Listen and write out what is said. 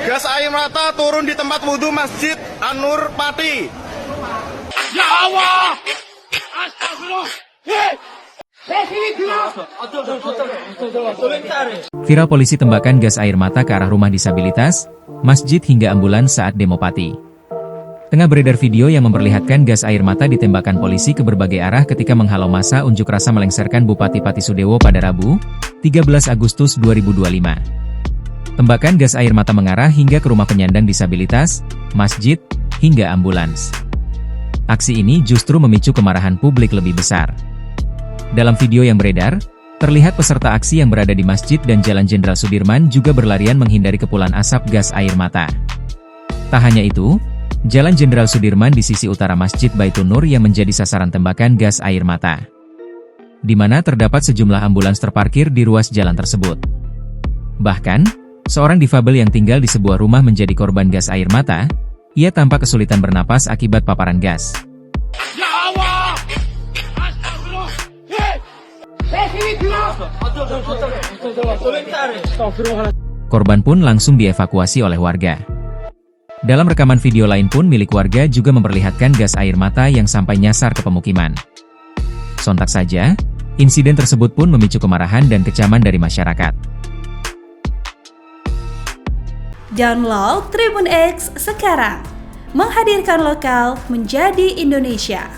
Gas air mata turun di tempat wudhu Masjid An-Nur Pati. Ya Allah! Astagfirullah! Viral polisi tembakan gas air mata ke arah rumah disabilitas, masjid hingga ambulans saat demo Pati. Tengah beredar video yang memperlihatkan gas air mata ditembakkan polisi ke berbagai arah ketika menghalau massa unjuk rasa melengsarkan Bupati Pati Sudewo pada Rabu, 13 Agustus 2025. Tembakan gas air mata mengarah hingga ke rumah penyandang disabilitas, masjid, hingga ambulans. Aksi ini justru memicu kemarahan publik lebih besar. Dalam video yang beredar, terlihat peserta aksi yang berada di masjid dan Jalan Jenderal Sudirman juga berlarian menghindari kepulan asap gas air mata. Tak hanya itu, Jalan Jenderal Sudirman di sisi utara Masjid Baitun Nur yang menjadi sasaran tembakan gas air mata, di mana terdapat sejumlah ambulans terparkir di ruas jalan tersebut. Bahkan, seorang difabel yang tinggal di sebuah rumah menjadi korban gas air mata. Ia tampak kesulitan bernapas akibat paparan gas. Ya Allah! Astagfirullah! Korban pun langsung dievakuasi oleh warga. Dalam rekaman video lain pun milik warga juga memperlihatkan gas air mata yang sampai nyasar ke pemukiman. Sontak saja, insiden tersebut pun memicu kemarahan dan kecaman dari masyarakat. Download Tribun X sekarang, menghadirkan lokal menjadi Indonesia.